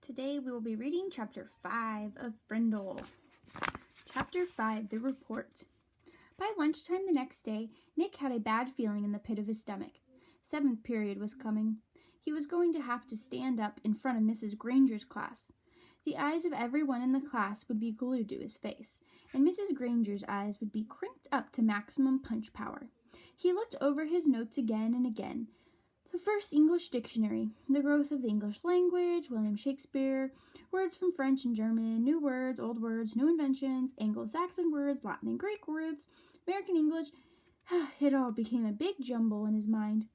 Today we will be reading Chapter 5 of Frindle. Chapter 5, The Report. By lunchtime the next day, Nick had a bad feeling in the pit of his stomach. 7th period was coming. He was going to have to stand up in front of Mrs. Granger's class. The eyes of everyone in the class would be glued to his face, and Mrs. Granger's eyes would be cranked up to maximum punch power. He looked over his notes again and again. The first English dictionary, the growth of the English language, William Shakespeare, words from French and German, new words, old words, new inventions, Anglo-Saxon words, Latin and Greek words, American English. It all became a big jumble in his mind.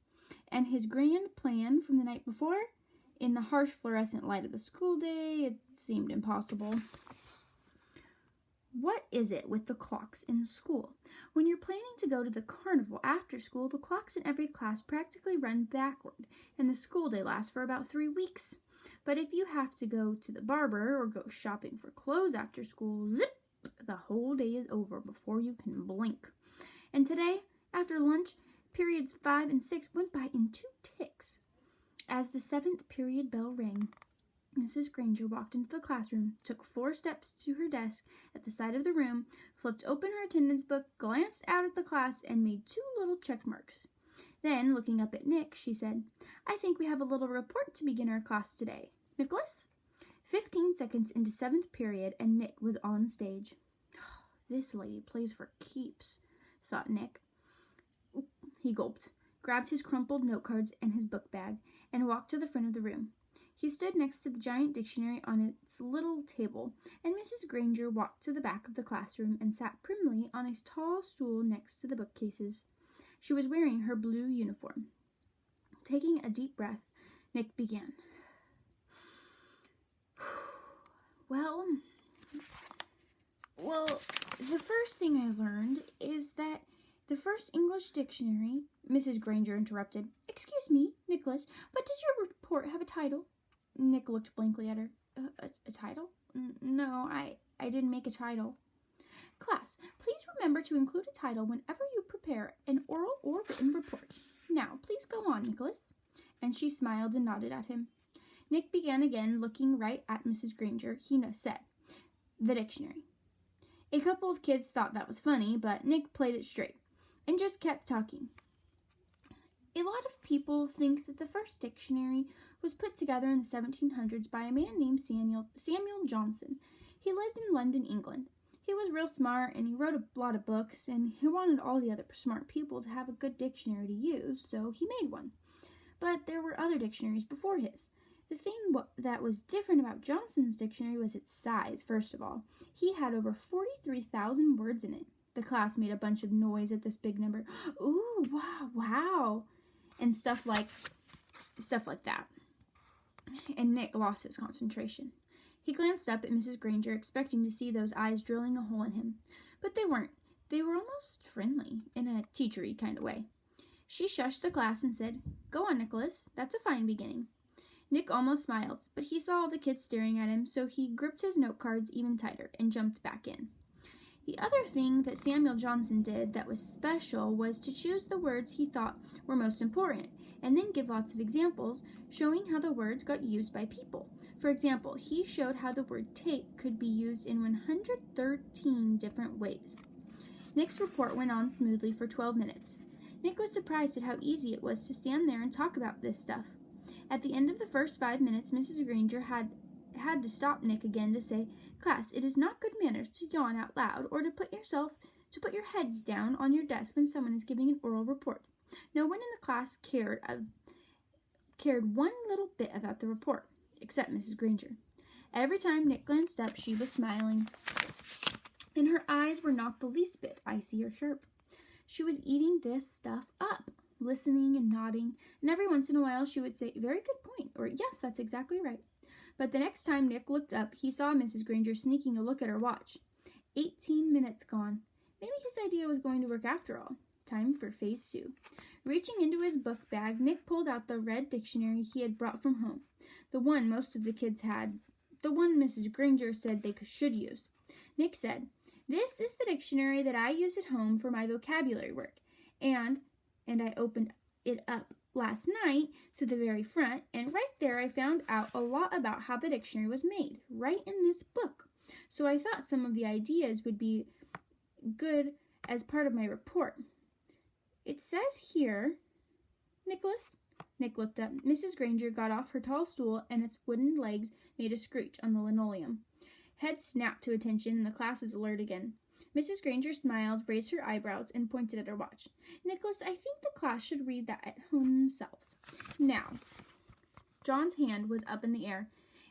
And his grand plan from the night before? In the harsh fluorescent light of the school day, it seemed impossible. What is it with the clocks in school? When you're planning to go to the carnival after school, the clocks in every class practically run backward, and the school day lasts for about 3 weeks. But if you have to go to the barber or go shopping for clothes after school, zip, the whole day is over before you can blink. And today, after lunch, periods 5 and 6 went by in 2 ticks. As the 7th period bell rang, Mrs. Granger walked into the classroom, took 4 steps to her desk at the side of the room, flipped open her attendance book, glanced out at the class, and made 2 little check marks. Then, looking up at Nick, she said, "I think we have a little report to begin our class today. Nicholas?" 15 seconds into 7th period, and Nick was on stage. "This lady plays for keeps," thought Nick. He gulped, grabbed his crumpled note cards and his book bag, and walked to the front of the room. He stood next to the giant dictionary on its little table, and Mrs. Granger walked to the back of the classroom and sat primly on a tall stool next to the bookcases. She was wearing her blue uniform. Taking a deep breath, Nick began. Well, the first thing I learned is that the first English dictionary," Mrs. Granger interrupted. "Excuse me, Nicholas, but does your report have a title?" Nick looked blankly at her. A title? No, I didn't make a title." "Class, please remember to include a title whenever you prepare an oral or written report. Now, please go on, Nicholas." And she smiled and nodded at him. Nick began again, looking right at Mrs. Granger. He said, "The dictionary." A couple of kids thought that was funny, but Nick played it straight and just kept talking. "A lot of people think that the first dictionary was put together in the 1700s by a man named Samuel Johnson. He lived in London, England. He was real smart, and he wrote a lot of books, and he wanted all the other smart people to have a good dictionary to use, so he made one. But there were other dictionaries before his. The thing that was different about Johnson's dictionary was its size, first of all. He had over 43,000 words in it. The class made a bunch of noise at this big number. "Ooh, wow," and stuff like that. And Nick lost his concentration. He glanced up at Mrs. Granger, expecting to see those eyes drilling a hole in him. But they weren't. They were almost friendly, in a teachery kind of way. She shushed the class and said, "Go on, Nicholas. That's a fine beginning." Nick almost smiled, but he saw all the kids staring at him, so he gripped his note cards even tighter and jumped back in. The other thing that Samuel Johnson did that was special was to choose the words he thought were most important, and then give lots of examples showing how the words got used by people. For example, he showed how the word tape could be used in 113 different ways. Nick's report went on smoothly for 12 minutes. Nick was surprised at how easy it was to stand there and talk about this stuff. At the end of the first 5 minutes, Mrs. Granger had to stop Nick again to say, "Class, it is not good manners to yawn out loud or to put your heads down on your desk when someone is giving an oral report. No one in the class cared one little bit about the report, except Mrs. Granger. Every time Nick glanced up, she was smiling, and her eyes were not the least bit icy or sharp. She was eating this stuff up, listening and nodding, and every once in a while she would say, 'Very good point,' or 'Yes, that's exactly right.' But the next time Nick looked up, he saw Mrs. Granger sneaking a look at her watch. 18 minutes gone. Maybe his idea was going to work after all. Time for phase 2. Reaching into his book bag, Nick pulled out the red dictionary he had brought from home, the one most of the kids had, the one Mrs. Granger said they should use. Nick said, "This is the dictionary that I use at home for my vocabulary work," and I opened it up last night to the very front, and right there I found out a lot about how the dictionary was made, right in this book. So I thought some of the ideas would be good as part of my report. It says here, Nicholas. Nick looked up. Mrs. Granger got off her tall stool, and its wooden legs made a screech on the linoleum. Heads snapped to attention, and the class was alert again. Mrs. Granger smiled, raised her eyebrows, and pointed at her watch. Nicholas, I think the class should read that at home themselves. Now, John's hand was up in the air,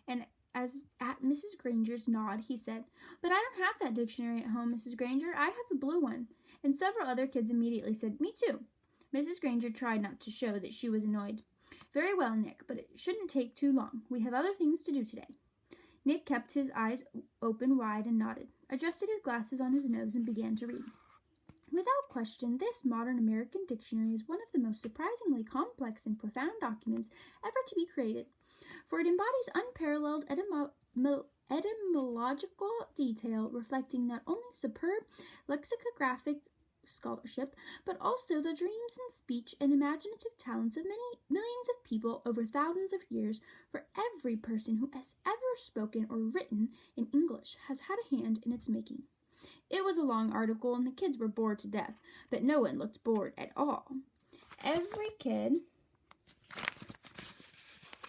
and as at Mrs. Granger's nod, he said, But I don't have that dictionary at home, Mrs. Granger. I have the blue one. And several other kids immediately said, Me too. Mrs. Granger tried not to show that she was annoyed. Very well, Nick, but it shouldn't take too long. We have other things to do today. Nick kept his eyes open wide and nodded, adjusted his glasses on his nose, and began to read. Without question, this modern American dictionary is one of the most surprisingly complex and profound documents ever to be created, for it embodies unparalleled etymological detail, reflecting not only superb lexicographic scholarship, but also the dreams and speech and imaginative talents of many millions of people over thousands of years, for every person who has ever spoken or written in English has had a hand in its making. It was a long article, and the kids were bored to death, but no one looked bored at all. Every kid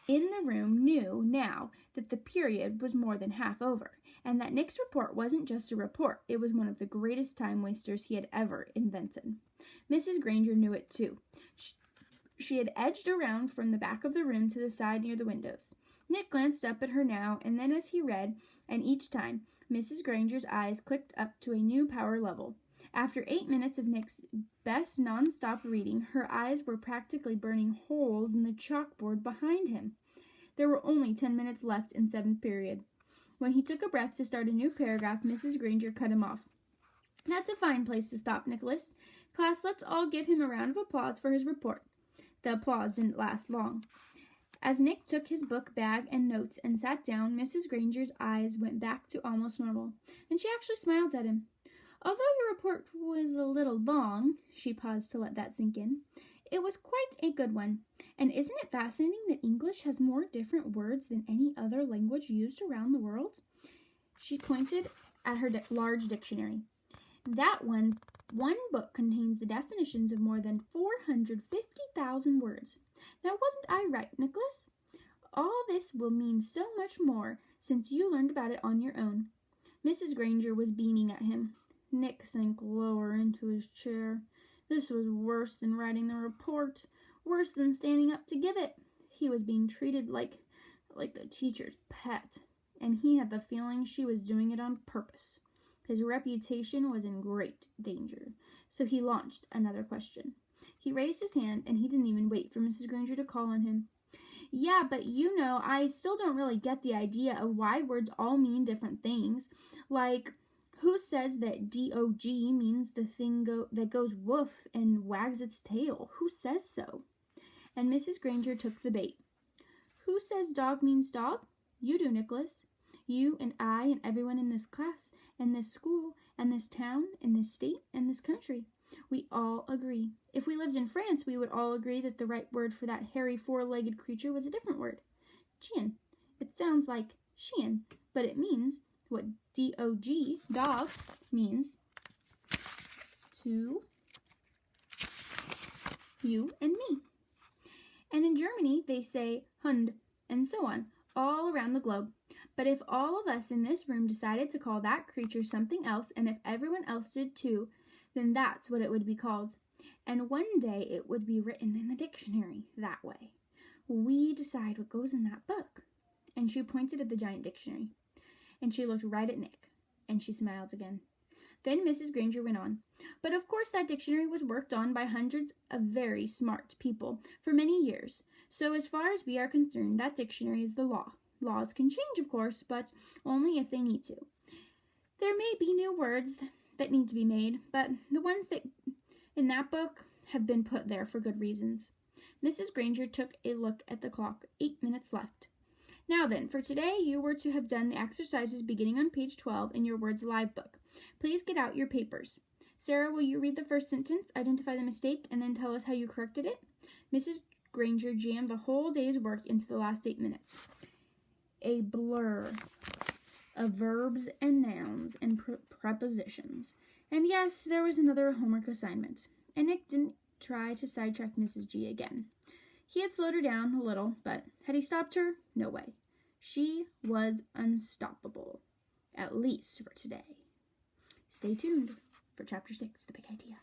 in the room knew now that the period was more than half over, and that Nick's report wasn't just a report, it was one of the greatest time wasters he had ever invented. Mrs. Granger knew it too. She had edged around from the back of the room to the side near the windows. Nick glanced up at her now and then as he read, and each time, Mrs. Granger's eyes clicked up to a new power level. After 8 minutes of Nick's best non-stop reading, her eyes were practically burning holes in the chalkboard behind him. There were only 10 minutes left in 7th period. When he took a breath to start a new paragraph, Mrs. Granger cut him off. That's a fine place to stop, Nicholas. Class, let's all give him a round of applause for his report. The applause didn't last long. As Nick took his book bag and notes and sat down, Mrs. Granger's eyes went back to almost normal, and she actually smiled at him. Although your report was a little long, she paused to let that sink in, it was quite a good one. And isn't it fascinating that English has more different words than any other language used around the world? She pointed at her large dictionary. That one book contains the definitions of more than 450,000 words. Now, wasn't I right, Nicholas? All this will mean so much more since you learned about it on your own. Mrs. Granger was beaming at him. Nick sank lower into his chair. This was worse than writing the report, worse than standing up to give it. He was being treated like the teacher's pet, and he had the feeling she was doing it on purpose. His reputation was in great danger, so he launched another question. He raised his hand, and he didn't even wait for Mrs. Granger to call on him. Yeah, but I still don't really get the idea of why words all mean different things. Like, who says that D-O-G means the thing that goes woof and wags its tail? Who says so? And Mrs. Granger took the bait. Who says dog means dog? You do, Nicholas. You and I and everyone in this class, and this school, and this town, and this state, and this country. We all agree. If we lived in France, we would all agree that the right word for that hairy four-legged creature was a different word. Chien. It sounds like chien, but it means what D-O-G, dog, means to you and me. And in Germany, they say Hund, and so on, all around the globe. But if all of us in this room decided to call that creature something else, and if everyone else did too, then that's what it would be called. And one day it would be written in the dictionary that way. We decide what goes in that book. And she pointed at the giant dictionary. And she looked right at Nick, and she smiled again. Then Mrs. Granger went on. But of course that dictionary was worked on by hundreds of very smart people for many years. So as far as we are concerned, that dictionary is the law. Laws can change, of course, but only if they need to. There may be new words that need to be made, but the ones that in that book have been put there for good reasons. Mrs. Granger took a look at the clock. 8 minutes left. Now then, for today, you were to have done the exercises beginning on page 12 in your Words Alive book. Please get out your papers. Sarah, will you read the first sentence, identify the mistake, and then tell us how you corrected it? Mrs. Granger jammed the whole day's work into the last 8 minutes. A blur of verbs and nouns and prepositions. And yes, there was another homework assignment. And Nick didn't try to sidetrack Mrs. G again. He had slowed her down a little, but had he stopped her? No way. She was unstoppable, at least for today. Stay tuned for Chapter 6, The Big Idea.